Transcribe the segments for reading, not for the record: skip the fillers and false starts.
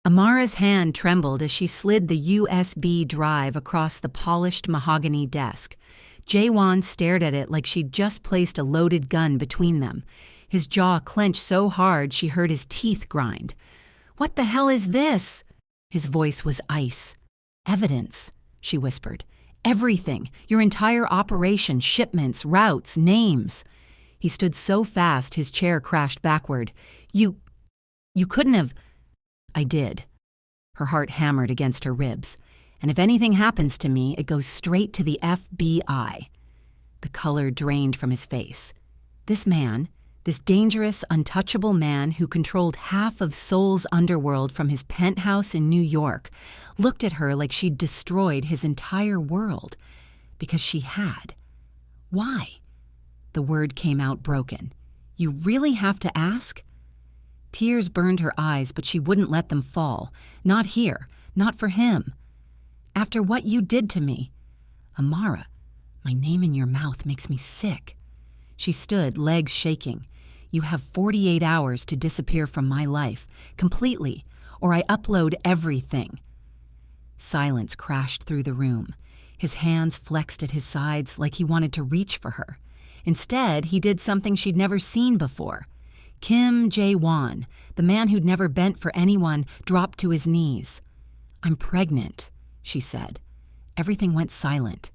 Amara's hand trembled as she slid the USB drive across the polished mahogany desk. Jaewon stared at it like she'd just placed a loaded gun between them. His jaw clenched so hard she heard his teeth grind. "What the hell is this?" His voice was ice. "Evidence," she whispered. "Everything. Your entire operation, shipments, routes, names." He stood so fast his chair crashed backward. You couldn't have..." "I did." Her heart hammered against her ribs. "And if anything happens to me, it goes straight to the FBI." The color drained from his face. This man, this dangerous, untouchable man who controlled half of Seoul's underworld from his penthouse in New York, looked at her like she'd destroyed his entire world. Because she had. Why? The word came out broken. "You really have to ask?" Tears burned her eyes, but she wouldn't let them fall. Not here. Not for him. "After what you did to me." "Amara, my name in your mouth makes me sick." She stood, legs shaking. "You have 48 hours to disappear from my life, completely, or I upload everything." Silence crashed through the room. His hands flexed at his sides like he wanted to reach for her. Instead, he did something she'd never seen before. Kim Jae-won, the man who'd never bent for anyone, dropped to his knees. "I'm pregnant," she said. Everything went silent.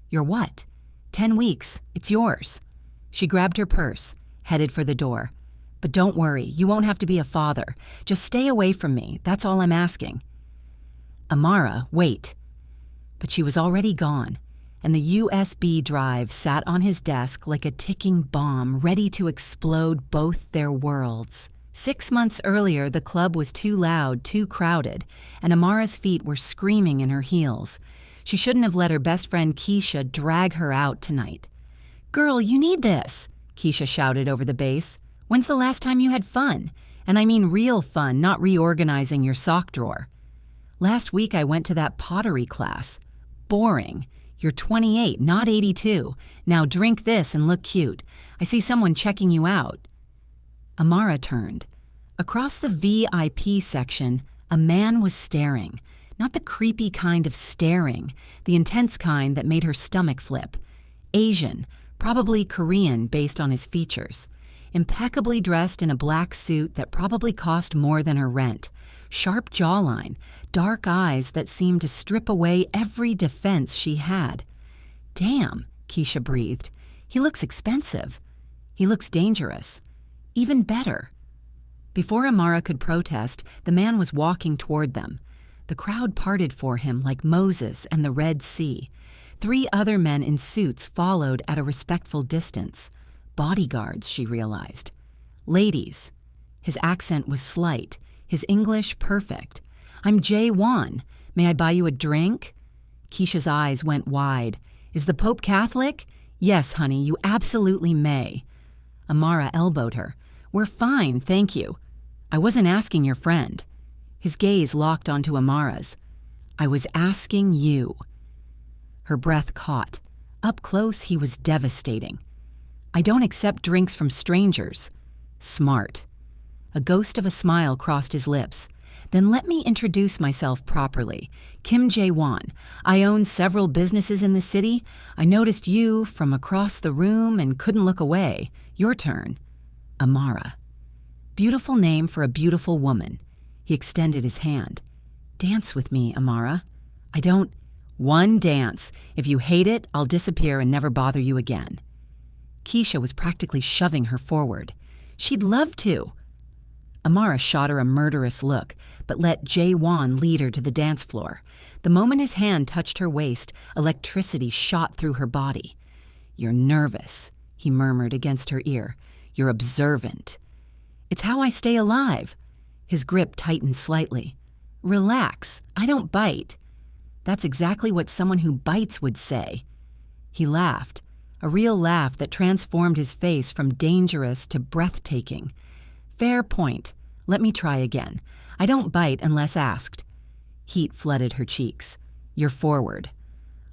"You're what?" 10 weeks. It's yours." She grabbed her purse, headed for the door. "But don't worry, you won't have to be a father. Just stay away from me, that's all I'm asking." "Amara, wait." But she was already gone, and the USB drive sat on his desk like a ticking bomb ready to explode both their worlds. 6 months earlier, the club was too loud, too crowded, and Amara's feet were screaming in her heels. She shouldn't have let her best friend Keisha drag her out tonight. "Girl, you need this," Keisha shouted over the bass. "When's the last time you had fun? And I mean real fun, not reorganizing your sock drawer." "Last week I went to that pottery class." "Boring. You're 28, not 82. Now drink this and look cute. I see someone checking you out." Amara turned. Across the VIP section, a man was staring. Not the creepy kind of staring, the intense kind that made her stomach flip. Asian, probably Korean based on his features. Impeccably dressed in a black suit that probably cost more than her rent. Sharp jawline, dark eyes that seemed to strip away every defense she had. "Damn," Keisha breathed. "He looks expensive. He looks dangerous. Even better." Before Amara could protest, the man was walking toward them. The crowd parted for him like Moses and the Red Sea. 3 other men in suits followed at a respectful distance. Bodyguards, she realized. "Ladies." His accent was slight, his English perfect. "I'm Jae-won. May I buy you a drink?" Keisha's eyes went wide. "Is the Pope Catholic?" "Yes, honey, you absolutely may." Amara elbowed her. "We're fine, thank you." "I wasn't asking your friend." His gaze locked onto Amara's. "I was asking you." Her breath caught. Up close, he was devastating. "I don't accept drinks from strangers." Smart. A ghost of a smile crossed his lips. "Then let me introduce myself properly. Kim Jae-won. I own several businesses in the city. I noticed you from across the room and couldn't look away. Your turn." Amara. Beautiful name for a beautiful woman. He extended his hand. "Dance with me, Amara." "I don't..." "One dance. If you hate it, I'll disappear and never bother you again." Keisha was practically shoving her forward. "She'd love to." Amara shot her a murderous look, but let Jae-won lead her to the dance floor. The moment his hand touched her waist, electricity shot through her body. "You're nervous," he murmured against her ear. "You're observant." "It's how I stay alive." His grip tightened slightly. "Relax. I don't bite." "That's exactly what someone who bites would say." He laughed, a real laugh that transformed his face from dangerous to breathtaking. "Fair point. Let me try again. I don't bite unless asked." Heat flooded her cheeks. "You're forward."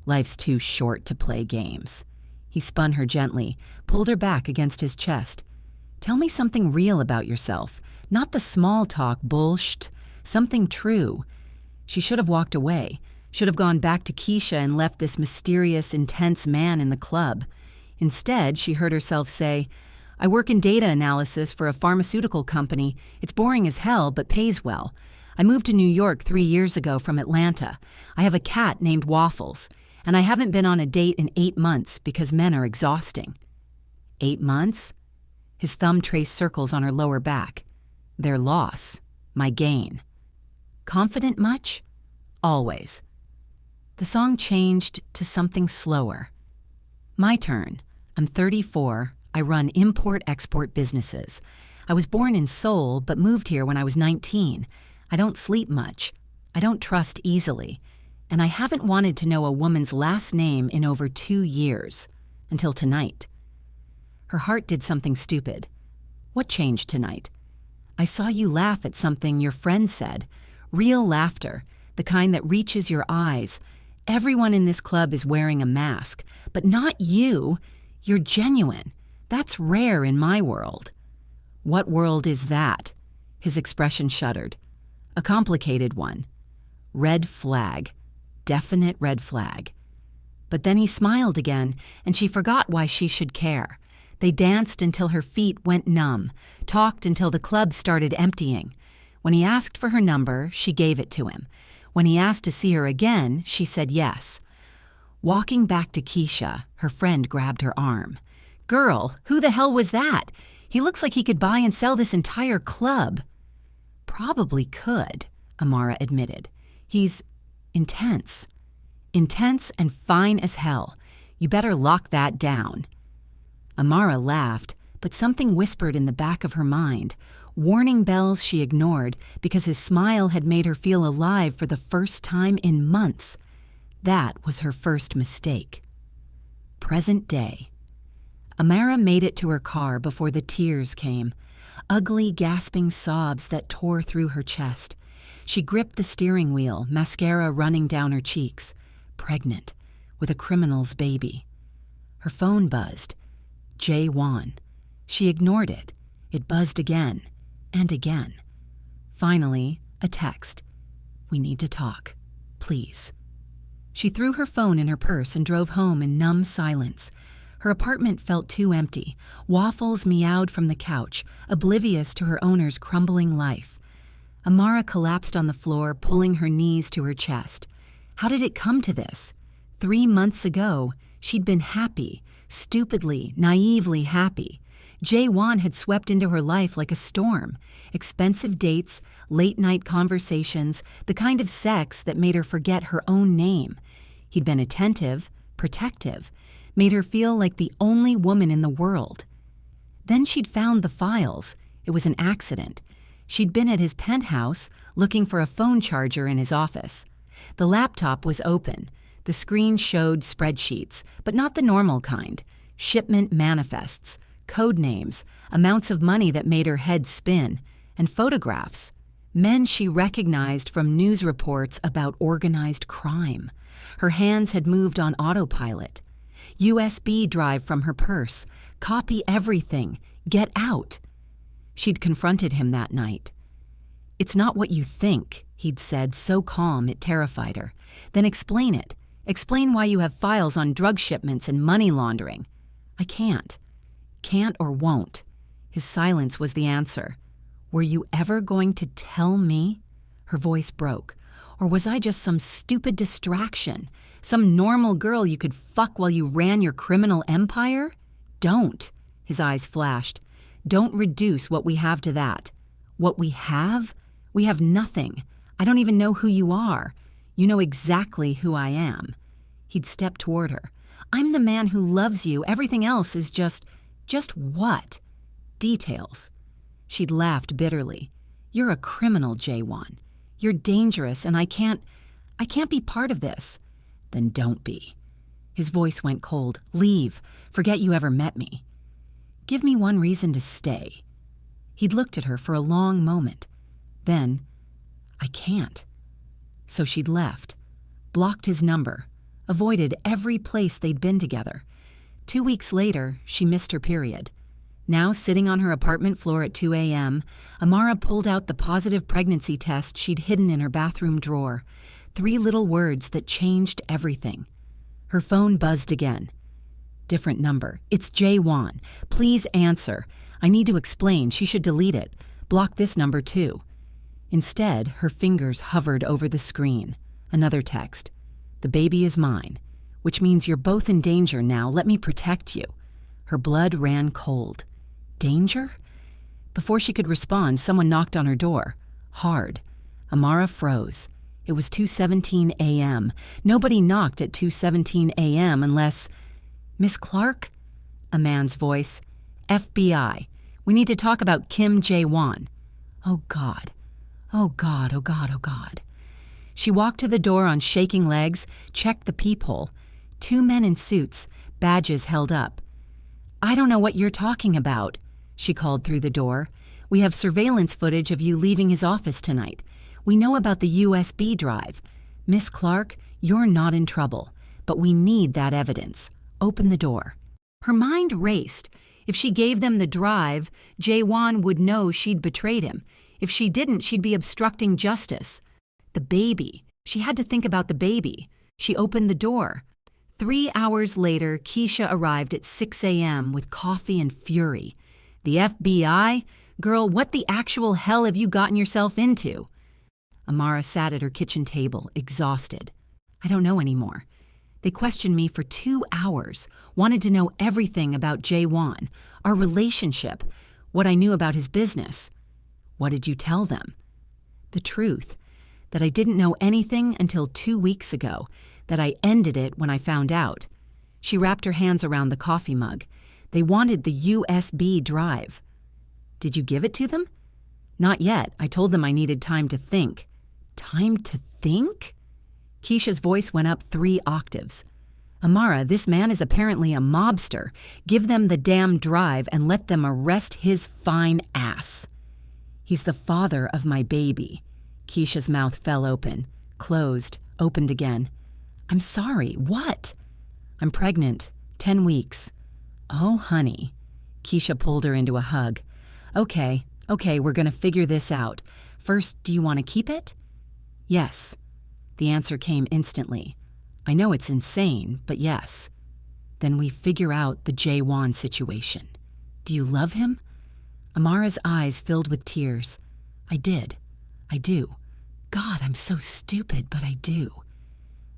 "Life's too short to play games." He spun her gently, pulled her back against his chest. "Tell me something real about yourself, not the small talk bullshit. Something true. She should have walked away, should have gone back to Keisha and left this mysterious, intense man in the club. Instead, she heard herself say, "I work in data analysis for a pharmaceutical company. It's boring as hell, but pays well. I moved to New York 3 years ago from Atlanta. I have a cat named Waffles, and I haven't been on a date in 8 months because men are exhausting." 8 months? His thumb traced circles on her lower back. Their loss. My gain. Confident much? Always. The song changed to something slower. My turn. I'm 34. I run import-export businesses. I was born in Seoul, but moved here when I was 19. I don't sleep much. I don't trust easily. And I haven't wanted to know a woman's last name in over 2 years. Until tonight. Her heart did something stupid. What changed tonight? I saw you laugh at something your friend said. Real laughter, the kind that reaches your eyes. Everyone in this club is wearing a mask, but not you. You're genuine. That's rare in my world. What world is that? His expression shuddered. A complicated one. Red flag. Definite red flag. But then he smiled again, and she forgot why she should care. They danced until her feet went numb, talked until the club started emptying. When he asked for her number, she gave it to him. When he asked to see her again, she said yes. Walking back to Keisha, her friend grabbed her arm. "Girl, who the hell was that? He looks like he could buy and sell this entire club." "Probably could," Amara admitted. "He's intense. Intense and fine as hell. You better lock that down." Amara laughed, but something whispered in the back of her mind. Warning bells she ignored because his smile had made her feel alive for the first time in months. That was her first mistake. Present day. Amara made it to her car before the tears came. Ugly, gasping sobs that tore through her chest. She gripped the steering wheel, mascara running down her cheeks. Pregnant, with a criminal's baby. Her phone buzzed. Jay Wan. She ignored it. It buzzed again. And again. Finally, a text. "We need to talk. Please." She threw her phone in her purse and drove home in numb silence. Her apartment felt too empty. Waffles meowed from the couch, oblivious to her owner's crumbling life. Amara collapsed on the floor, pulling her knees to her chest. How did it come to this? 3 months ago, she'd been happy, stupidly, naively happy. Jay Wan had swept into her life like a storm. Expensive dates, late-night conversations, the kind of sex that made her forget her own name. He'd been attentive, protective, made her feel like the only woman in the world. Then she'd found the files. It was an accident. She'd been at his penthouse, looking for a phone charger in his office. The laptop was open. The screen showed spreadsheets, but not the normal kind. Shipment manifests. Code names, amounts of money that made her head spin, and photographs. Men she recognized from news reports about organized crime. Her hands had moved on autopilot. USB drive from her purse. Copy everything. Get out. She'd confronted him that night. "It's not what you think," he'd said, so calm it terrified her. "Then explain it. Explain why you have files on drug shipments and money laundering." "I can't. Can't or won't." His silence was the answer. "Were you ever going to tell me?" Her voice broke. "Or was I just some stupid distraction? Some normal girl you could fuck while you ran your criminal empire? Don't." His eyes flashed. "Don't reduce what we have to that." "What we have? We have nothing. I don't even know who you are. You know exactly who I am." He'd stepped toward her. "I'm the man who loves you. Everything else is just what?" "Details." She'd laughed bitterly. "You're a criminal, Jaywan. You're dangerous, and I can't be part of this." "Then don't be." His voice went cold. "Leave. Forget you ever met me." "Give me one reason to stay." He'd looked at her for a long moment. Then, "I can't." So she'd left, blocked his number, avoided every place they'd been together. 2 weeks later, she missed her period. Now, sitting on her apartment floor at 2 a.m., Amara pulled out the positive pregnancy test she'd hidden in her bathroom drawer. 3 little words that changed everything. Her phone buzzed again. Different number. It's Jay Wan. Please answer. I need to explain. She should delete it. Block this number too. Instead, her fingers hovered over the screen. Another text. The baby is mine, which means you're both in danger now. Let me protect you. Her blood ran cold. Danger? Before she could respond, someone knocked on her door. Hard. Amara froze. It was 2:17 a.m. Nobody knocked at 2:17 a.m. unless... Miss Clark? A man's voice. FBI. We need to talk about Kim Jae-won. Oh, God. Oh, God, oh, God, oh, God. She walked to the door on shaking legs, checked the peephole. 2 men in suits, badges held up. I don't know what you're talking about, she called through the door. We have surveillance footage of you leaving his office tonight. We know about the USB drive. Miss Clark, you're not in trouble, but we need that evidence. Open the door. Her mind raced. If she gave them the drive, Jae-won would know she'd betrayed him. If she didn't, she'd be obstructing justice. The baby. She had to think about the baby. She opened the door. 3 hours later, Keisha arrived at 6 a.m. with coffee and fury. The FBI? Girl, what the actual hell have you gotten yourself into? Amara sat at her kitchen table, exhausted. I don't know anymore. They questioned me for 2 hours, wanted to know everything about Jae-won, our relationship, what I knew about his business. What did you tell them? The truth, that I didn't know anything until 2 weeks ago, that I ended it when I found out. She wrapped her hands around the coffee mug. They wanted the USB drive. Did you give it to them? Not yet. I told them I needed time to think. Time to think? Keisha's voice went up 3 octaves. Amara, this man is apparently a mobster. Give them the damn drive and let them arrest his fine ass. He's the father of my baby. Keisha's mouth fell open, closed, opened again. I'm sorry, what? I'm pregnant, 10 weeks. Oh, honey. Keisha pulled her into a hug. Okay, we're gonna figure this out. First, do you want to keep it? Yes. The answer came instantly. I know it's insane, but yes. Then we figure out the Jae-won situation. Do you love him? Amara's eyes filled with tears. I did. I do. God, I'm so stupid, but I do.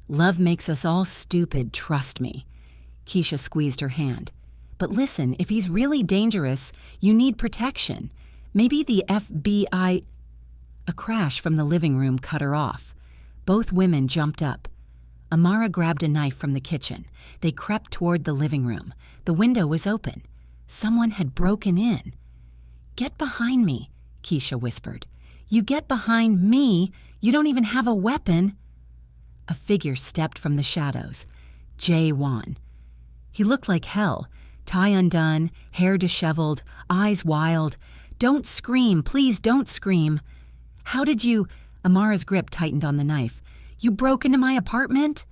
Love makes us all stupid, trust me. Keisha squeezed her hand. But listen, if he's really dangerous, you need protection. Maybe the FBI... A crash from the living room cut her off. Both women jumped up. Amara grabbed a knife from the kitchen. They crept toward the living room. The window was open. Someone had broken in. Get behind me, Keisha whispered. You get behind me? You don't even have a weapon. A figure stepped from the shadows. Jae-won. He looked like hell. Tie undone, hair disheveled, eyes wild. Don't scream, please don't scream. How did you... Amara's grip tightened on the knife. You broke into my apartment?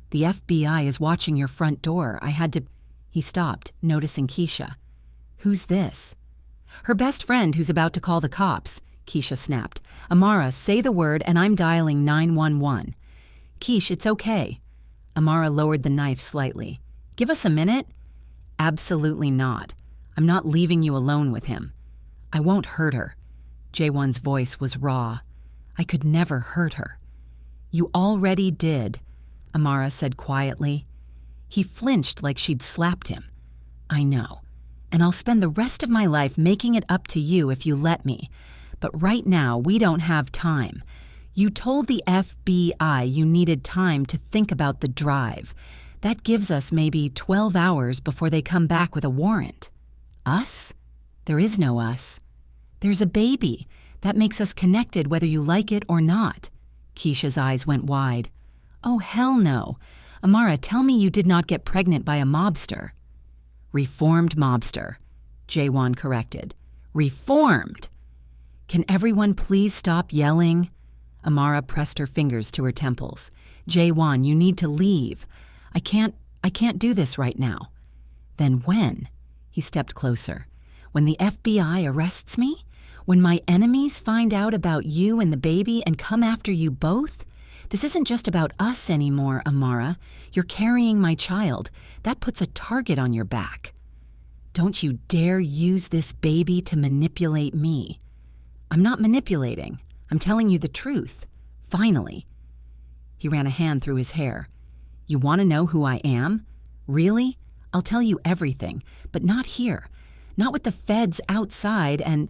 The FBI is watching your front door. I had to... He stopped, noticing Keisha. Who's this? Her best friend who's about to call the cops, Keisha snapped. Amara, say the word and I'm dialing 911. Keish, it's okay. Amara lowered the knife slightly. Give us a minute? Absolutely not. I'm not leaving you alone with him. I won't hurt her. Jae-won's voice was raw. I could never hurt her. You already did, Amara said quietly. He flinched like she'd slapped him. I know, and I'll spend the rest of my life making it up to you if you let me. But right now, we don't have time. You told the FBI you needed time to think about the drive. That gives us maybe 12 hours before they come back with a warrant. Us? There is no us. There's a baby. That makes us connected whether you like it or not. Keisha's eyes went wide. Oh, hell no. Amara, tell me you did not get pregnant by a mobster. Reformed mobster, Jae-won corrected. Reformed! Can everyone please stop yelling? Amara pressed her fingers to her temples. Jae-won, you need to leave. I can't do this right now. Then when? He stepped closer. When the FBI arrests me? When my enemies find out about you and the baby and come after you both? This isn't just about us anymore, Amara. You're carrying my child. That puts a target on your back. Don't you dare use this baby to manipulate me. I'm not manipulating. I'm telling you the truth. Finally. He ran a hand through his hair. You want to know who I am? Really? I'll tell you everything, but not here. Not with the feds outside and...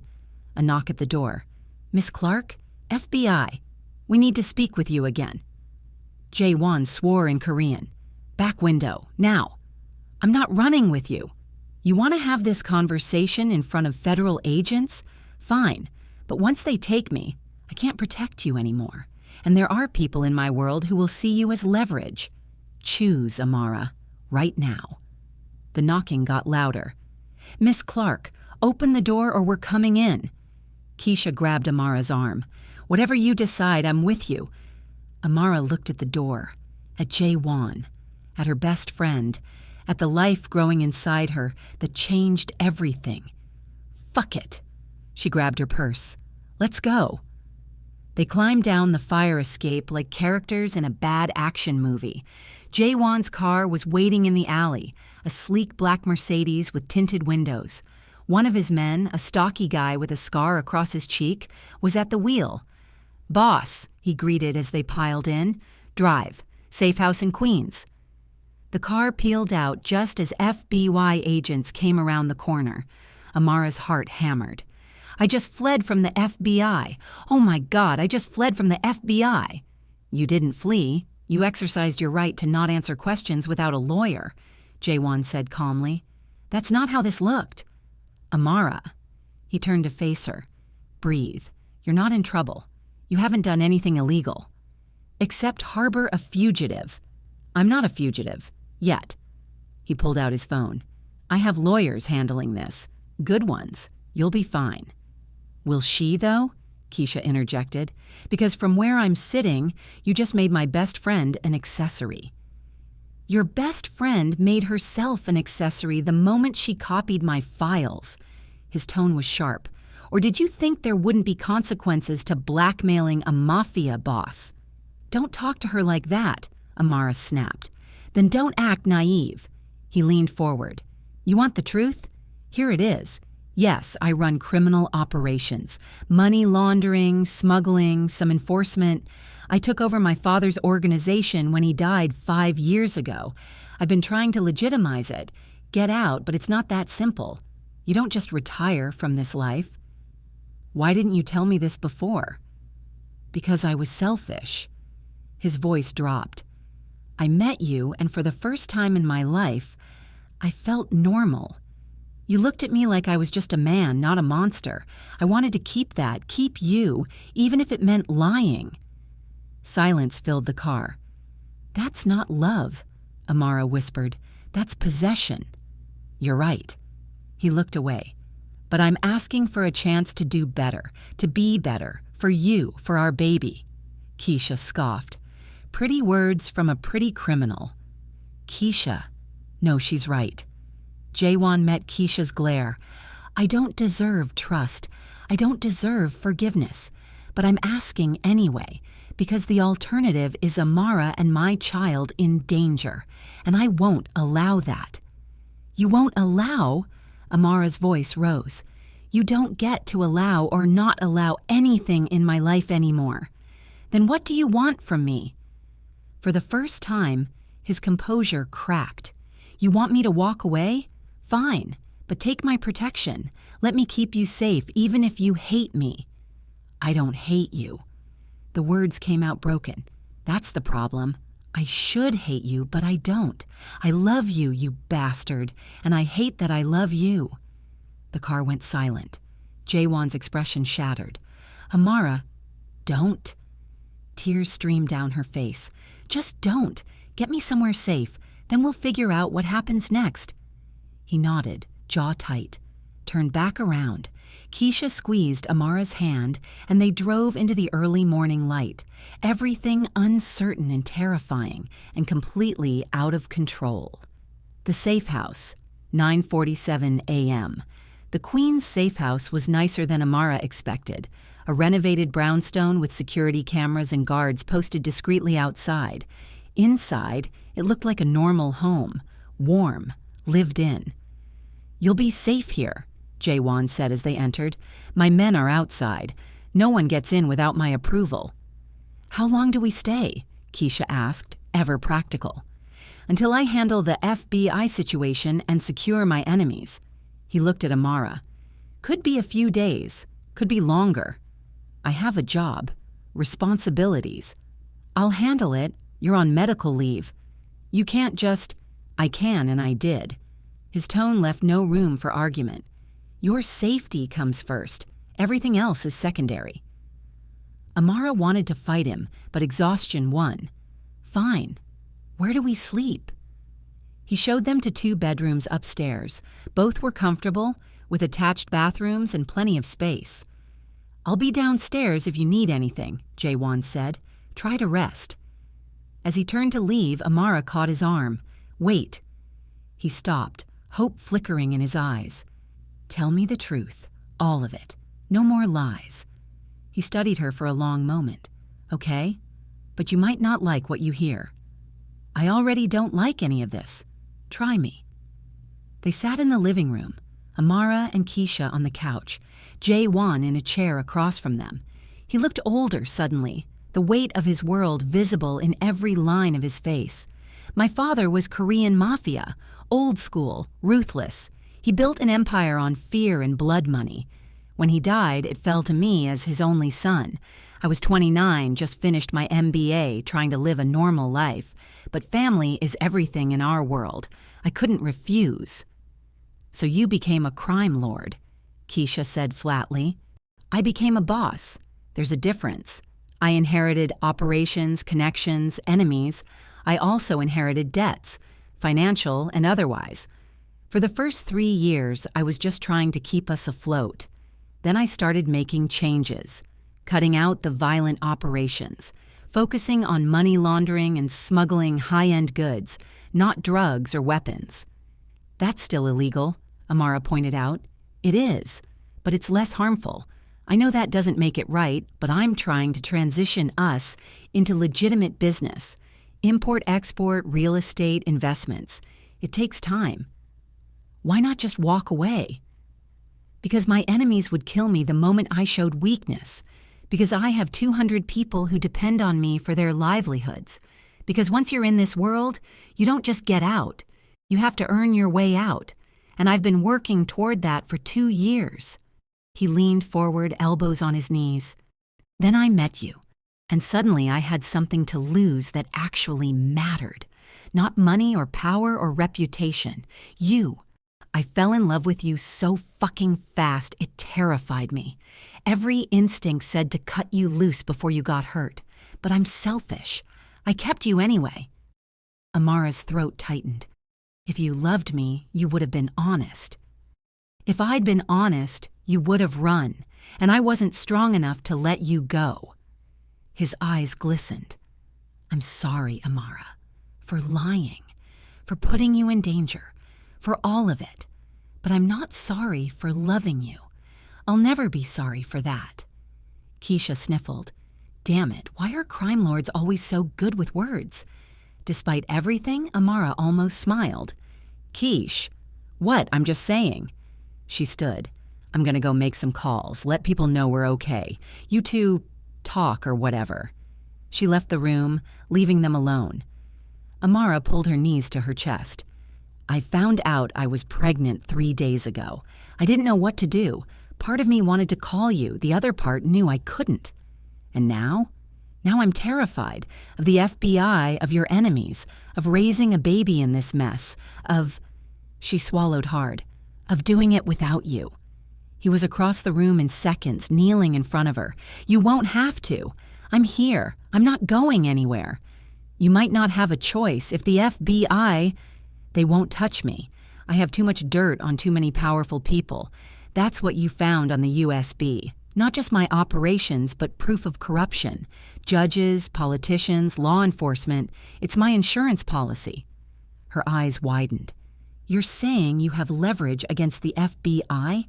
A knock at the door. Miss Clark? FBI. We need to speak with you again. Jae-won swore in Korean. Back window, now. I'm not running with you. You want to have this conversation in front of federal agents? Fine, but once they take me, I can't protect you anymore. And there are people in my world who will see you as leverage. Choose, Amara, right now. The knocking got louder. Miss Clark, open the door or we're coming in. Keisha grabbed Amara's arm. Whatever you decide, I'm with you. Amara looked at the door, at Jae-won, at her best friend, at the life growing inside her that changed everything. Fuck it. She grabbed her purse. Let's go. They climbed down the fire escape like characters in a bad action movie. Jae-won's car was waiting in the alley, a sleek black Mercedes with tinted windows. One of his men, a stocky guy with a scar across his cheek, was at the wheel. Boss, he greeted as they piled in. Drive. Safe house in Queens. The car peeled out just as FBI agents came around the corner. Amara's heart hammered. I just fled from the FBI. Oh my God, I just fled from the FBI. You didn't flee. You exercised your right to not answer questions without a lawyer, Jae-won said calmly. That's not how this looked. Amara. He turned to face her. Breathe. You're not in trouble. You haven't done anything illegal. Except harbor a fugitive. I'm not a fugitive. Yet. He pulled out his phone. I have lawyers handling this. Good ones. You'll be fine. Will she, though? Keisha interjected. Because from where I'm sitting, you just made my best friend an accessory. Your best friend made herself an accessory the moment she copied my files. His tone was sharp. Or did you think there wouldn't be consequences to blackmailing a Mafia boss? Don't talk to her like that, Amara snapped. Then don't act naive. He leaned forward. You want the truth? Here it is. Yes, I run criminal operations. Money laundering, smuggling, some enforcement. I took over my father's organization when he died 5 years ago. I've been trying to legitimize it. Get out, but it's not that simple. You don't just retire from this life. Why didn't you tell me this before? Because I was selfish. His voice dropped. I met you, and for the first time in my life, I felt normal. You looked at me like I was just a man, not a monster. I wanted to keep that, keep you, even if it meant lying. Silence filled the car. That's not love, Amara whispered. That's possession. You're right. He looked away. But I'm asking for a chance to do better, to be better, for you, for our baby. Keisha scoffed. Pretty words from a pretty criminal. Keisha. No, she's right. Jae-won met Keisha's glare. I don't deserve trust. I don't deserve forgiveness. But I'm asking anyway, because the alternative is Amara and my child in danger, and I won't allow that. You won't allow? Amara's voice rose. You don't get to allow or not allow anything in my life anymore. Then what do you want from me? For the first time, his composure cracked. You want me to walk away? Fine, but take my protection. Let me keep you safe, even if you hate me. I don't hate you. The words came out broken. That's the problem. I should hate you, but I don't. I love you, you bastard, and I hate that I love you. The car went silent. Jae-won's expression shattered. Amara, don't. Tears streamed down her face. Just don't. Get me somewhere safe. Then we'll figure out what happens next. He nodded, jaw tight, turned back around. Keisha squeezed Amara's hand, and they drove into the early morning light, everything uncertain and terrifying and completely out of control. The safe house, 9:47 a.m. The Queen's safe house was nicer than Amara expected, a renovated brownstone with security cameras and guards posted discreetly outside. Inside, it looked like a normal home, warm, lived in. "You'll be safe here," Jaewon said as they entered. "My men are outside. No one gets in without my approval." "How long do we stay?" Keisha asked, ever practical. "Until I handle the FBI situation and secure my enemies." He looked at Amara. "Could be a few days, could be longer. I have a job, responsibilities. I'll handle it. You're on medical leave. You can't just—" "I can and I did." His tone left no room for argument. "Your safety comes first. Everything else is secondary." Amara wanted to fight him, but exhaustion won. "Fine. Where do we sleep?" He showed them to 2 bedrooms upstairs. Both were comfortable, with attached bathrooms and plenty of space. "I'll be downstairs if you need anything," Jaewon said. "Try to rest." As he turned to leave, Amara caught his arm. "Wait." He stopped, hope flickering in his eyes. "Tell me the truth, all of it. No more lies." He studied her for a long moment. "Okay, but you might not like what you hear." "I already don't like any of this. Try me." They sat in the living room, Amara and Keisha on the couch, Jaewon in a chair across from them. He looked older suddenly, the weight of his world visible in every line of his face. "My father was Korean Mafia, old school, ruthless. He built an empire on fear and blood money. When he died, it fell to me as his only son. I was 29, just finished my MBA, trying to live a normal life. But family is everything in our world. I couldn't refuse." "So you became a crime lord," Keisha said flatly. "I became a boss. There's a difference. I inherited operations, connections, enemies. I also inherited debts, financial and otherwise. For the first 3 years, I was just trying to keep us afloat. Then I started making changes, cutting out the violent operations, focusing on money laundering and smuggling high-end goods, not drugs or weapons." "That's still illegal," Amara pointed out. "It is, but it's less harmful. I know that doesn't make it right, but I'm trying to transition us into legitimate business. Import-export, real estate, investments. It takes time." "Why not just walk away?" "Because my enemies would kill me the moment I showed weakness. Because I have 200 people who depend on me for their livelihoods. Because once you're in this world, you don't just get out. You have to earn your way out. And I've been working toward that for 2 years." He leaned forward, elbows on his knees. "Then I met you. And suddenly I had something to lose that actually mattered. Not money or power or reputation. You. I fell in love with you so fucking fast it terrified me. Every instinct said to cut you loose before you got hurt. But I'm selfish. I kept you anyway." Amara's throat tightened. "If you loved me, you would have been honest." "If I'd been honest, you would have run, and I wasn't strong enough to let you go." His eyes glistened. "I'm sorry, Amara, for lying, for putting you in danger, for all of it. But I'm not sorry for loving you. I'll never be sorry for that." Keisha sniffled. Damn it, why are crime lords always so good with words? Despite everything, Amara almost smiled. "Keish, what? I'm just saying." She stood. "I'm gonna go make some calls, let people know we're okay. You two talk or whatever." She left the room, leaving them alone. Amara pulled her knees to her chest. "I found out I was pregnant 3 days ago. I didn't know what to do. Part of me wanted to call you, the other part knew I couldn't. And now? Now I'm terrified of the FBI, of your enemies, of raising a baby in this mess, of—" She swallowed hard. "Of doing it without you." He was across the room in seconds, kneeling in front of her. "You won't have to. I'm here. I'm not going anywhere. You might not have a choice. If the FBI, they won't touch me. I have too much dirt on too many powerful people. That's what you found on the USB. Not just my operations, but proof of corruption. Judges, politicians, law enforcement. It's my insurance policy." Her eyes widened. "You're saying you have leverage against the FBI?"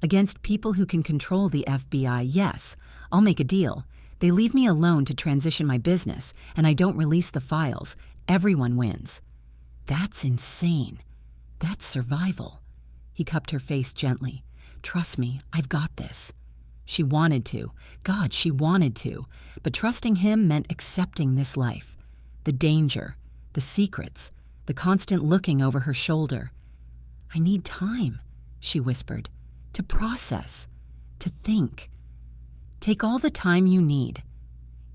Against people who can control the FBI, yes, I'll make a deal. They leave me alone to transition my business, and I don't release the files. Everyone wins. That's insane. That's survival. He cupped her face gently. Trust me, I've got this. She wanted to. God, she wanted to. But trusting him meant accepting this life. The danger, the secrets, the constant looking over her shoulder. I need time, she whispered, to process, to think. Take all the time you need.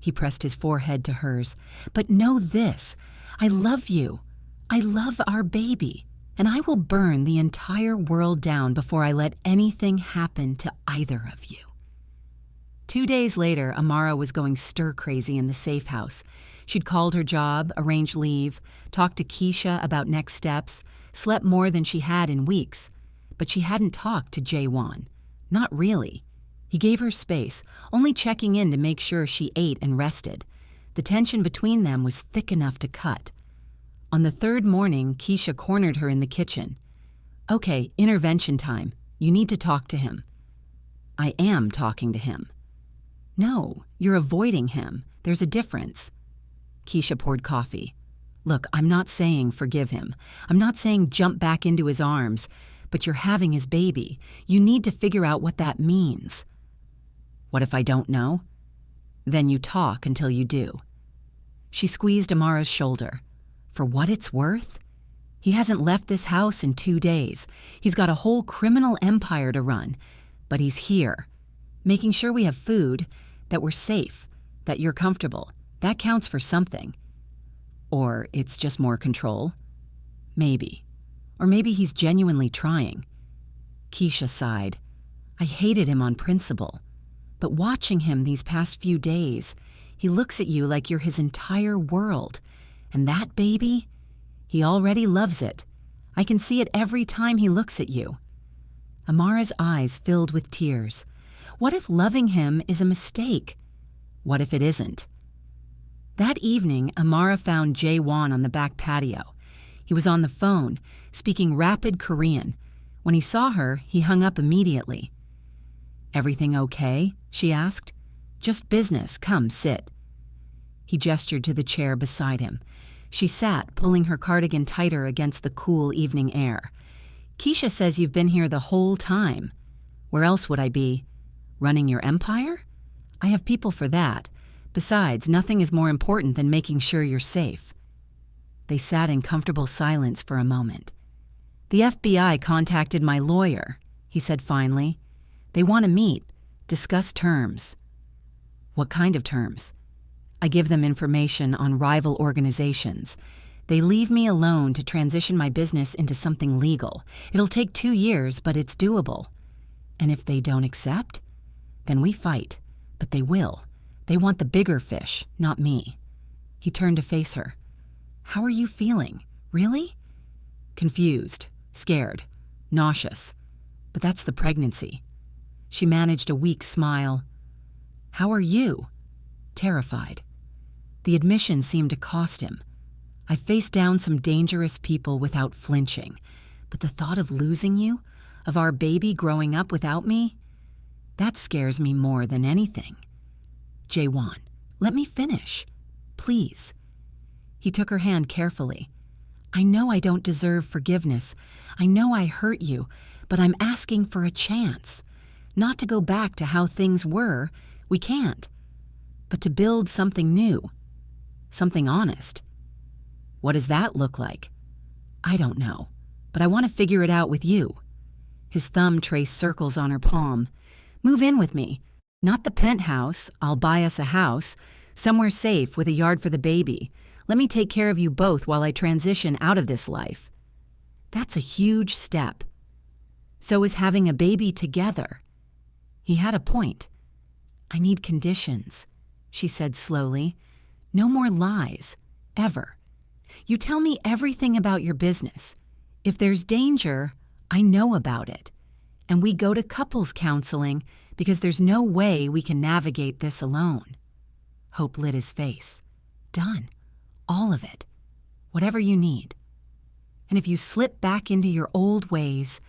He pressed his forehead to hers. But know this, I love you. I love our baby, and I will burn the entire world down before I let anything happen to either of you. 2 days later, Amara was going stir-crazy in the safe house. She'd called her job, arranged leave, talked to Keisha about next steps, slept more than she had in weeks. But she hadn't talked to Jaewon. Not really. He gave her space, only checking in to make sure she ate and rested. The tension between them was thick enough to cut. On the third morning, Keisha cornered her in the kitchen. Okay, intervention time. You need to talk to him. I am talking to him. No, you're avoiding him. There's a difference. Keisha poured coffee. Look, I'm not saying forgive him. I'm not saying jump back into his arms. But you're having his baby. You need to figure out what that means. What if I don't know? Then you talk until you do. She squeezed Amara's shoulder. For what it's worth? He hasn't left this house in 2 days. He's got a whole criminal empire to run. But he's here, making sure we have food, that we're safe, that you're comfortable. That counts for something. Or it's just more control. Maybe. Or maybe he's genuinely trying. Keisha sighed. I hated him on principle. But watching him these past few days, he looks at you like you're his entire world. And that baby, he already loves it. I can see it every time he looks at you. Amara's eyes filled with tears. What if loving him is a mistake? What if it isn't? That evening, Amara found Jaewon on the back patio. He was on the phone, speaking rapid Korean. When he saw her, he hung up immediately. Everything okay? She asked. Just business. Come, sit. He gestured to the chair beside him. She sat, pulling her cardigan tighter against the cool evening air. Keisha says you've been here the whole time. Where else would I be? Running your empire? I have people for that. Besides, nothing is more important than making sure you're safe. They sat in comfortable silence for a moment. The FBI contacted my lawyer, he said finally. They want to meet, discuss terms. What kind of terms? I give them information on rival organizations. They leave me alone to transition my business into something legal. It'll take 2 years, but it's doable. And if they don't accept, then we fight. But they will. They want the bigger fish, not me. He turned to face her. How are you feeling? Really? Confused, scared, nauseous. But that's the pregnancy. She managed a weak smile. How are you? Terrified. The admission seemed to cost him. I faced down some dangerous people without flinching, but the thought of losing you, of our baby growing up without me, that scares me more than anything. Jaewon, let me finish. Please. He took her hand carefully. I know I don't deserve forgiveness. I know I hurt you, but I'm asking for a chance. Not to go back to how things were, we can't. But to build something new. Something honest. What does that look like? I don't know, but I want to figure it out with you. His thumb traced circles on her palm. Move in with me. Not the penthouse, I'll buy us a house. Somewhere safe with a yard for the baby. Let me take care of you both while I transition out of this life. That's a huge step. So is having a baby together. He had a point. I need conditions, she said slowly. No more lies, ever. You tell me everything about your business. If there's danger, I know about it. And we go to couples counseling because there's no way we can navigate this alone. Hope lit his face. Done. All of it. Whatever you need. And if you slip back into your old ways,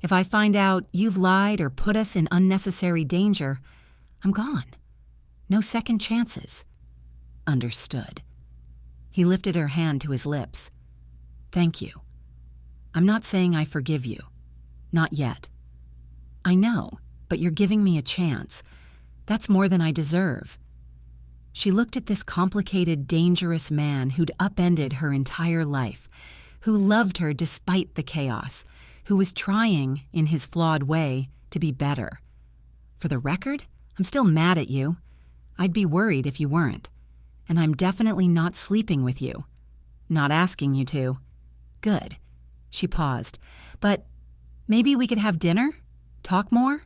If I find out you've lied or put us in unnecessary danger, I'm gone. No second chances. Understood. He lifted her hand to his lips. Thank you. I'm not saying I forgive you. Not yet. I know, but you're giving me a chance. That's more than I deserve. She looked at this complicated, dangerous man who'd upended her entire life, who loved her despite the chaos, who was trying, in his flawed way, to be better. For the record, I'm still mad at you. I'd be worried if you weren't. And I'm definitely not sleeping with you. Not asking you to. Good. She paused. But maybe we could have dinner? Talk more?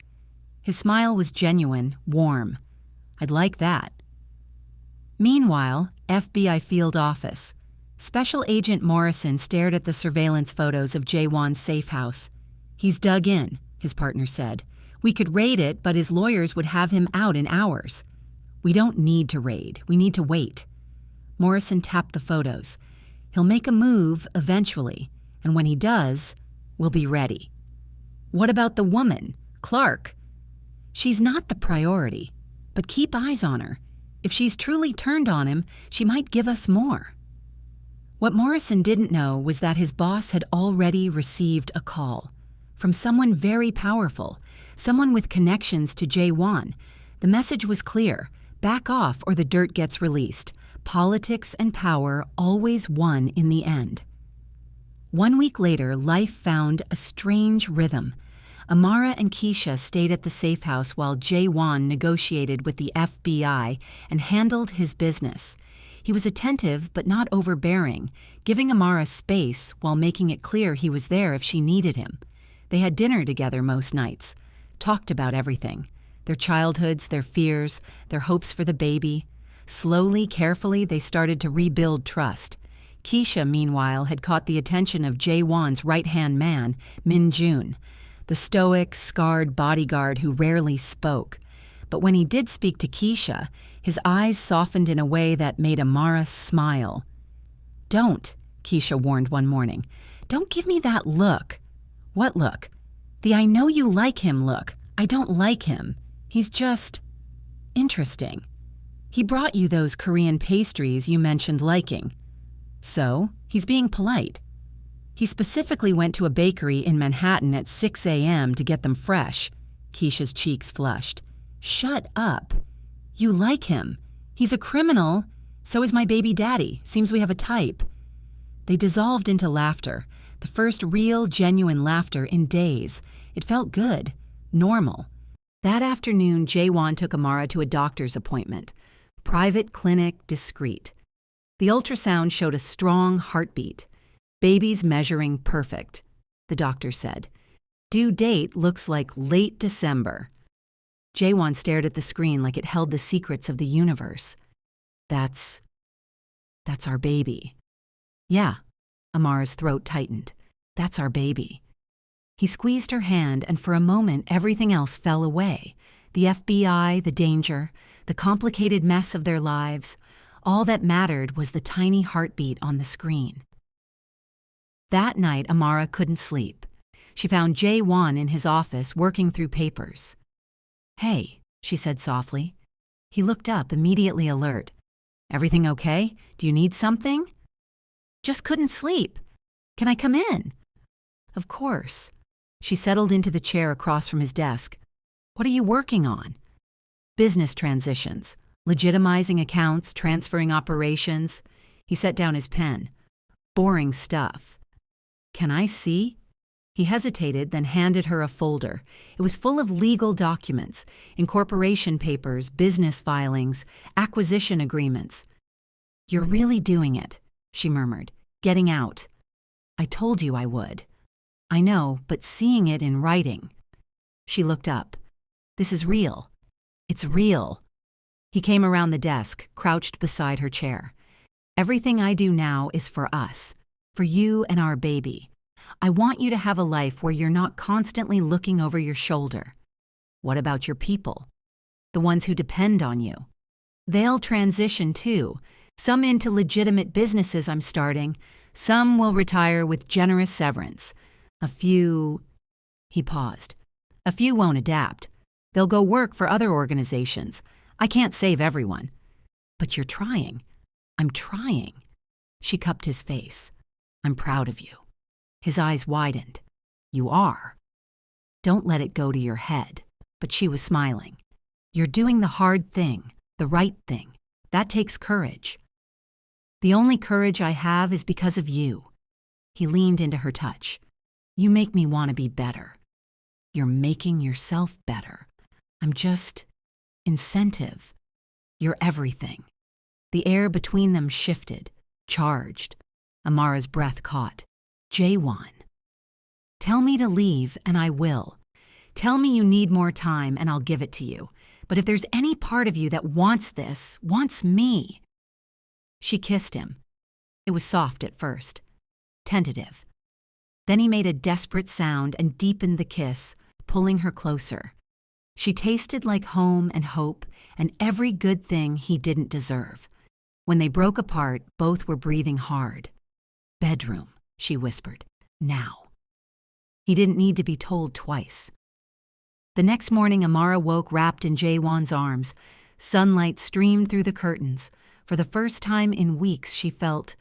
His smile was genuine, warm. I'd like that. Meanwhile, FBI field office. Special Agent Morrison stared at the surveillance photos of Jaewon's safe house. He's dug in, his partner said. We could raid it, but his lawyers would have him out in hours. We don't need to raid. We need to wait. Morrison tapped the photos. He'll make a move eventually, and when he does, we'll be ready. What about the woman, Clark? She's not the priority, but keep eyes on her. If she's truly turned on him, she might give us more. What Morrison didn't know was that his boss had already received a call from someone very powerful, someone with connections to Jaewon. The message was clear: back off or the dirt gets released. Politics and power always won in the end. 1 week later, life found a strange rhythm. Amara and Keisha stayed at the safe house while Jaewon negotiated with the FBI and handled his business. He was attentive but not overbearing, giving Amara space while making it clear he was there if she needed him. They had dinner together most nights, talked about everything: their childhoods, their fears, their hopes for the baby. Slowly, carefully, they started to rebuild trust. Keisha, meanwhile, had caught the attention of Jaewon's right-hand man, Min-jun, the stoic, scarred bodyguard who rarely spoke. But when he did speak to Keisha, his eyes softened in a way that made Amara smile. Don't, Keisha warned one morning. Don't give me that look. What look? The I know you like him look. I don't like him. He's just interesting. He brought you those Korean pastries you mentioned liking. So, he's being polite. He specifically went to a bakery in Manhattan at 6 a.m. to get them fresh. Keisha's cheeks flushed. Shut up. You like him. He's a criminal. So is my baby daddy. Seems we have a type. They dissolved into laughter, the first real, genuine laughter in days. It felt good, normal. That afternoon, Jaewon took Amara to a doctor's appointment. Private clinic, discreet. The ultrasound showed a strong heartbeat. Baby's measuring perfect, the doctor said. Due date looks like late December. Jaewon stared at the screen like it held the secrets of the universe. That's our baby. Yeah, Amara's throat tightened. That's our baby. He squeezed her hand, and for a moment everything else fell away. The FBI, the danger, the complicated mess of their lives. All that mattered was the tiny heartbeat on the screen. That night, Amara couldn't sleep. She found Jaewon in his office working through papers. Hey, she said softly. He looked up, immediately alert. Everything okay? Do you need something? Just couldn't sleep. Can I come in? Of course. She settled into the chair across from his desk. What are you working on? Business transitions, legitimizing accounts, transferring operations. He set down his pen. Boring stuff. Can I see? He hesitated, then handed her a folder. It was full of legal documents, incorporation papers, business filings, acquisition agreements. You're really doing it, she murmured, getting out. I told you I would. I know, but seeing it in writing. She looked up. This is real. It's real. He came around the desk, crouched beside her chair. Everything I do now is for us, for you and our baby. I want you to have a life where you're not constantly looking over your shoulder. What about your people? The ones who depend on you. They'll transition too, some into legitimate businesses I'm starting, some will retire with generous severance. A few He paused. A few won't adapt. They'll go work for other organizations. I can't save everyone. But you're trying. I'm trying. She cupped his face. I'm proud of you. His eyes widened. You are. Don't let it go to your head. But she was smiling. You're doing the hard thing, the right thing. That takes courage. The only courage I have is because of you. He leaned into her touch. You make me want to be better. You're making yourself better. I'm just incentive. You're everything. The air between them shifted, charged. Amara's breath caught. Jaewon. Tell me to leave and I will. Tell me you need more time and I'll give it to you. But if there's any part of you that wants this, wants me. She kissed him. It was soft at first, tentative. Then he made a desperate sound and deepened the kiss, pulling her closer. She tasted like home and hope and every good thing he didn't deserve. When they broke apart, both were breathing hard. Bedroom, she whispered, now. He didn't need to be told twice. The next morning, Amara woke wrapped in Jaewon's arms. Sunlight streamed through the curtains. For the first time in weeks, she felt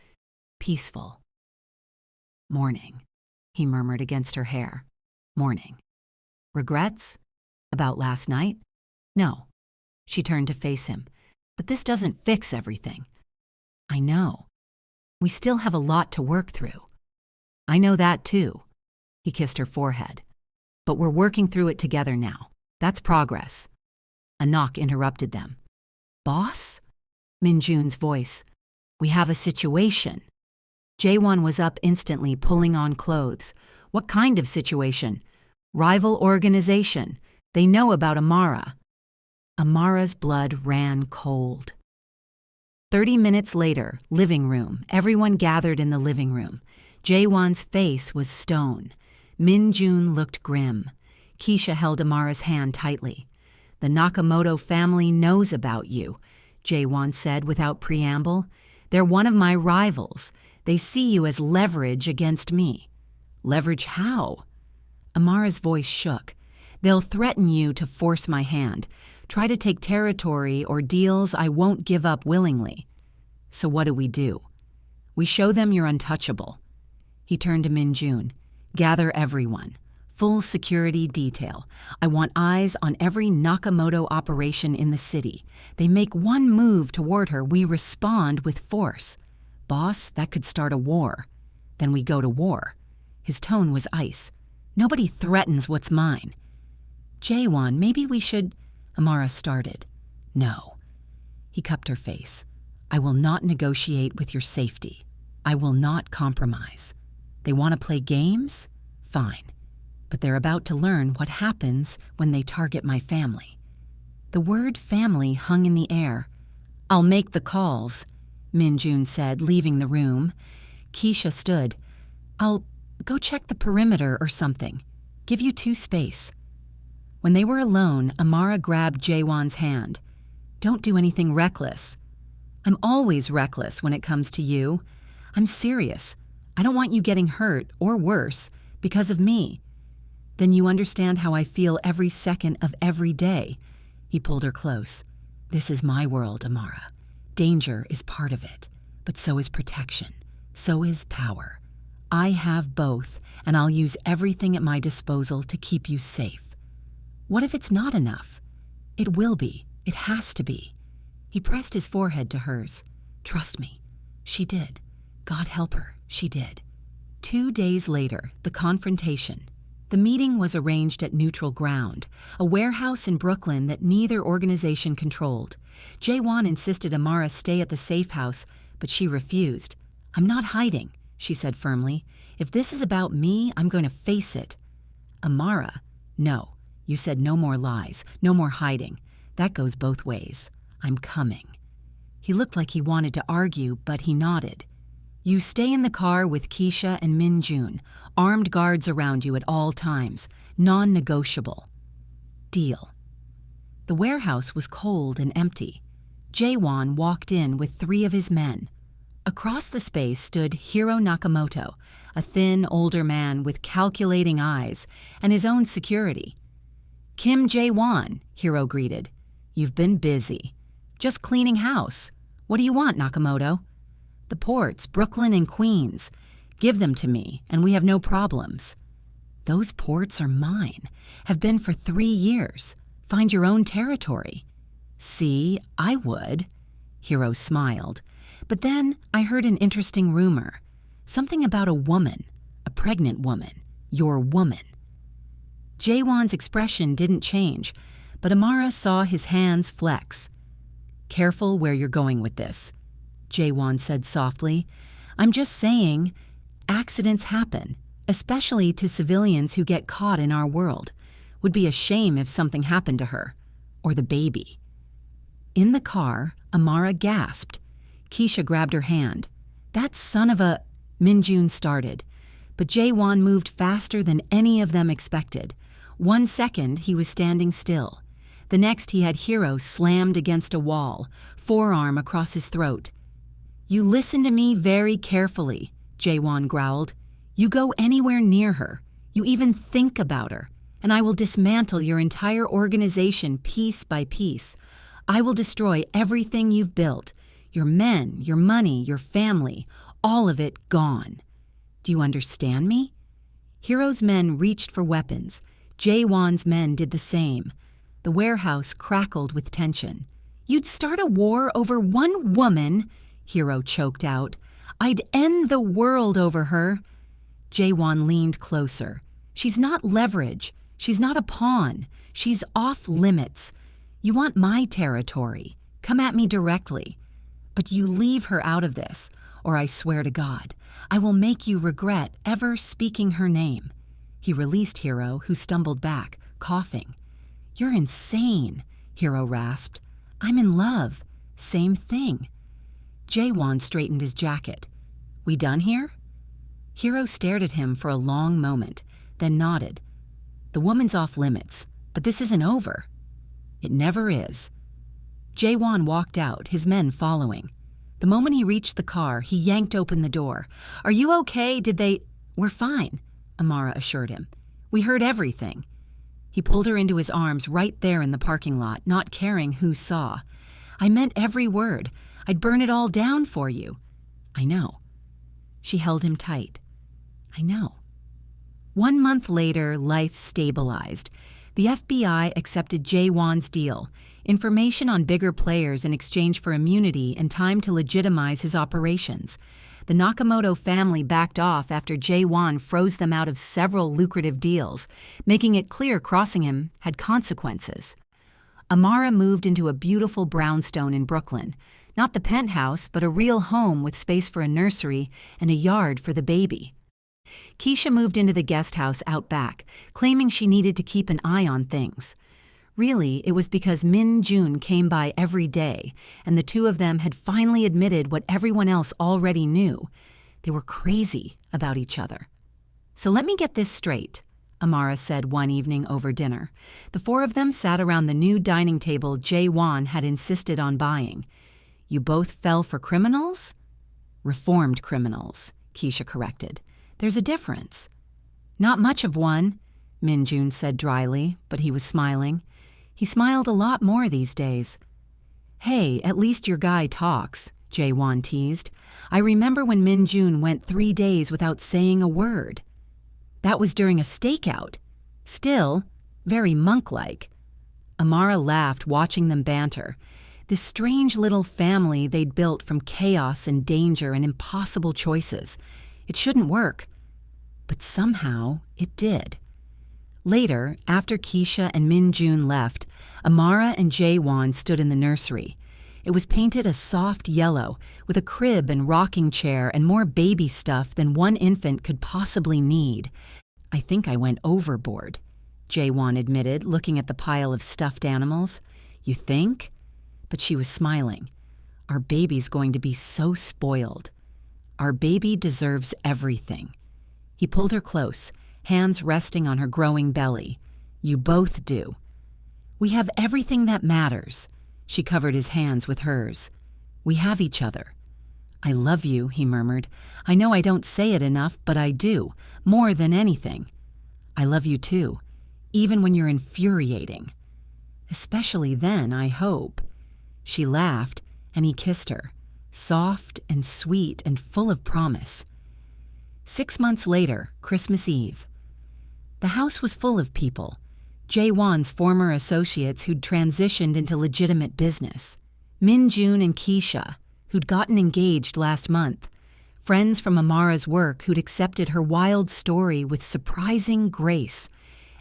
peaceful. Morning, he murmured against her hair. Morning. Regrets? About last night? No. She turned to face him. But this doesn't fix everything. I know. We still have a lot to work through. I know that too. He kissed her forehead. But we're working through it together now. That's progress. A knock interrupted them. Boss? Minjun's voice. We have a situation. Jaewon was up instantly, pulling on clothes. What kind of situation? Rival organization. They know about Amara. Amara's blood ran cold. 30 minutes later, living room. Everyone gathered in the living room. Jaewon's face was stone. Minjun looked grim. Keisha held Amara's hand tightly. The Nakamoto family knows about you, Jaewon said without preamble. They're one of my rivals. They see you as leverage against me. Leverage how? Amara's voice shook. They'll threaten you to force my hand, try to take territory or deals I won't give up willingly. So what do? We show them you're untouchable. He turned to Minjun. Gather everyone. Full security detail. I want eyes on every Nakamoto operation in the city. They make one move toward her, we respond with force. Boss, that could start a war. Then we go to war. His tone was ice. Nobody threatens what's mine. Jaewon, maybe we should... Amara started. No. He cupped her face. I will not negotiate with your safety. I will not compromise. They want to play games? Fine. But they're about to learn what happens when they target my family. The word family hung in the air. I'll make the calls, Minjun said, leaving the room. Keisha stood. I'll go check the perimeter or something. Give you two space. When they were alone, Amara grabbed Jaewon's hand. Don't do anything reckless. I'm always reckless when it comes to you. I'm serious. I don't want you getting hurt, or worse, because of me. Then you understand how I feel every second of every day. He pulled her close. This is my world, Amara. Danger is part of it, but so is protection. So is power. I have both, and I'll use everything at my disposal to keep you safe. What if it's not enough? It will be. It has to be. He pressed his forehead to hers. Trust me. She did. God help her. She did. 2 days later, the confrontation. The meeting was arranged at neutral ground, a warehouse in Brooklyn that neither organization controlled. Jaewon insisted Amara stay at the safe house, but she refused. I'm not hiding, she said firmly. If this is about me, I'm going to face it. Amara, no. You said no more lies, no more hiding. That goes both ways. I'm coming. He looked like he wanted to argue, but he nodded. You stay in the car with Keisha and Minjun, armed guards around you at all times, non-negotiable. Deal. The warehouse was cold and empty. Jaewon walked in with 3 of his men. Across the space stood Hiro Nakamoto, a thin, older man with calculating eyes and his own security. "Kim Jae-won," Hiro greeted. "You've been busy. Just cleaning house. What do you want, Nakamoto?" "The ports, Brooklyn and Queens. Give them to me, and we have no problems." "Those ports are mine. Have been for 3 years. Find your own territory." "See, I would." Hiro smiled. "But then I heard an interesting rumor. Something about a woman, a pregnant woman, your woman." Jae-won's expression didn't change, but Amara saw his hands flex. "Careful where you're going with this," Jae-won said softly. "I'm just saying, accidents happen, especially to civilians who get caught in our world. Would be a shame if something happened to her, or the baby." In the car, Amara gasped. Keisha grabbed her hand. "That son of a—" Minjun started, but Jae-won moved faster than any of them expected. 1 second, he was standing still. The next, he had Hiro slammed against a wall, forearm across his throat. "You listen to me very carefully," Jae-won growled. "You go anywhere near her, you even think about her, and I will dismantle your entire organization piece by piece. I will destroy everything you've built, your men, your money, your family, all of it gone. Do you understand me?" Hiro's men reached for weapons. Jae-won's men did the same. The warehouse crackled with tension. "You'd start a war over one woman," Hiro choked out. "I'd end the world over her." Jae-won leaned closer. "She's not leverage. She's not a pawn. She's off limits. You want my territory. Come at me directly. But you leave her out of this, or I swear to God, I will make you regret ever speaking her name." He released Hiro, who stumbled back, coughing. "You're insane," Hiro rasped. "I'm in love. Same thing." Jae-won straightened his jacket. "We done here?" Hiro stared at him for a long moment, then nodded. "The woman's off limits, but this isn't over." "It never is." Jae-won walked out, his men following. The moment he reached the car, he yanked open the door. "Are you okay? Did they—" "We're fine," Amara assured him. "We heard everything." He pulled her into his arms right there in the parking lot, not caring who saw. "I meant every word. I'd burn it all down for you." "I know." She held him tight. "I know." 1 month later, life stabilized. The FBI accepted Jae-won's deal, information on bigger players in exchange for immunity and time to legitimize his operations. The Nakamoto family backed off after Jae-won froze them out of several lucrative deals, making it clear crossing him had consequences. Amara moved into a beautiful brownstone in Brooklyn. Not the penthouse, but a real home with space for a nursery and a yard for the baby. Keisha moved into the guest house out back, claiming she needed to keep an eye on things. Really, it was because Min-jun came by every day, and the two of them had finally admitted what everyone else already knew. They were crazy about each other. "So let me get this straight," Amara said one evening over dinner. The 4 of them sat around the new dining table Jae-won had insisted on buying. "You both fell for criminals?" "Reformed criminals," Keisha corrected. "There's a difference." "Not much of one," Min-jun said dryly, but he was smiling. He smiled a lot more these days. "Hey, at least your guy talks," Jae-won teased. "I remember when Min-jun went 3 days without saying a word." "That was during a stakeout. Still, very monk-like." Amara laughed, watching them banter. This strange little family they'd built from chaos and danger and impossible choices. It shouldn't work. But somehow it did. Later, after Keisha and Min-jun left, Amara and Jae-won stood in the nursery. It was painted a soft yellow, with a crib and rocking chair and more baby stuff than one infant could possibly need. "I think I went overboard," Jae-won admitted, looking at the pile of stuffed animals. "You think?" But she was smiling. "Our baby's going to be so spoiled. Our baby deserves everything." He pulled her close, hands resting on her growing belly. "You both do." "We have everything that matters." She covered his hands with hers. "We have each other." "I love you," he murmured. "I know I don't say it enough, but I do, more than anything. I love you too, even when you're infuriating. Especially then, I hope." She laughed, and he kissed her, soft and sweet and full of promise. 6 months later, Christmas Eve. The house was full of people. Jae-won's former associates who'd transitioned into legitimate business. Min-jun and Keisha, who'd gotten engaged last month. Friends from Amara's work who'd accepted her wild story with surprising grace.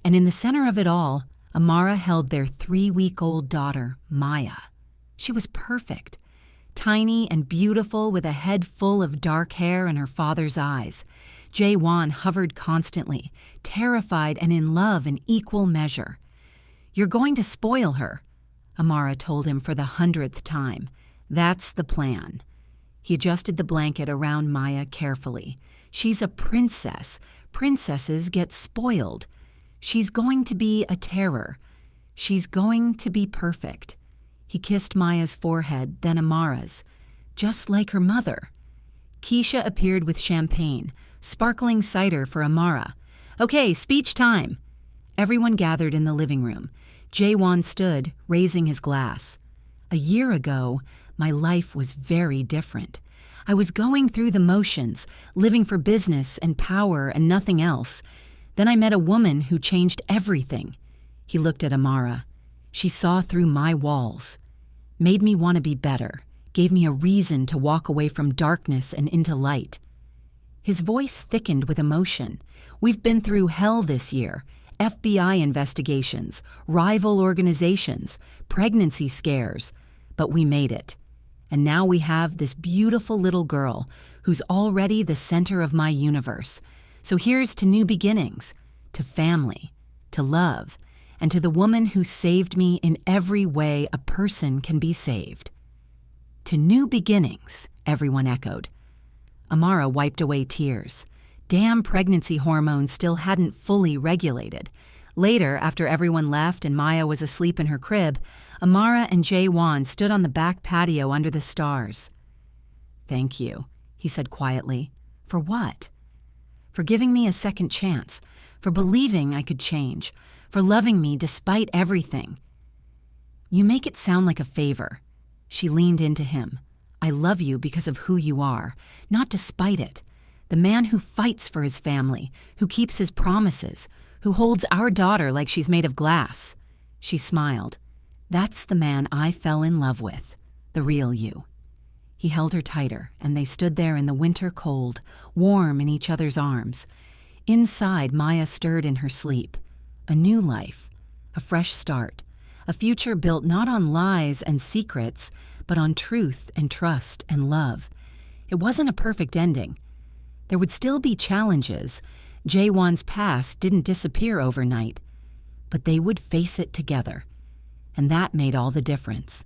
And in the center of it all, Amara held their 3-week-old daughter, Maya. She was perfect. Tiny and beautiful with a head full of dark hair and her father's eyes. Jae-won hovered constantly, terrified and in love in equal measure. "You're going to spoil her," Amara told him for the 100th time. "That's the plan." He adjusted the blanket around Maya carefully. "She's a princess. Princesses get spoiled. She's going to be a terror. She's going to be perfect." He kissed Maya's forehead, then Amara's. "Just like her mother." Keisha appeared with champagne, sparkling cider for Amara. "Okay, speech time." Everyone gathered in the living room. Jae-won stood, raising his glass. "A year ago, my life was very different. I was going through the motions, living for business and power and nothing else. Then I met a woman who changed everything." He looked at Amara. "She saw through my walls, made me want to be better, gave me a reason to walk away from darkness and into light." His voice thickened with emotion. "We've been through hell this year. FBI investigations, rival organizations, pregnancy scares. But we made it. And now we have this beautiful little girl who's already the center of my universe. So here's to new beginnings, to family, to love, and to the woman who saved me in every way a person can be saved." "To new beginnings," everyone echoed. Amara wiped away tears. Damn pregnancy hormones still hadn't fully regulated. Later, after everyone left and Maya was asleep in her crib, Amara and Jae-won stood on the back patio under the stars. "Thank you," he said quietly. "For what?" "For giving me a second chance, for believing I could change, for loving me despite everything." "You make it sound like a favor." She leaned into him. "I love you because of who you are, not despite it. The man who fights for his family, who keeps his promises, who holds our daughter like she's made of glass." She smiled. "That's the man I fell in love with, the real you." He held her tighter, and they stood there in the winter cold, warm in each other's arms. Inside, Maya stirred in her sleep. A new life, a fresh start, a future built not on lies and secrets, but on truth and trust and love. It wasn't a perfect ending. There would still be challenges. Jae-won's past didn't disappear overnight, but they would face it together. And that made all the difference.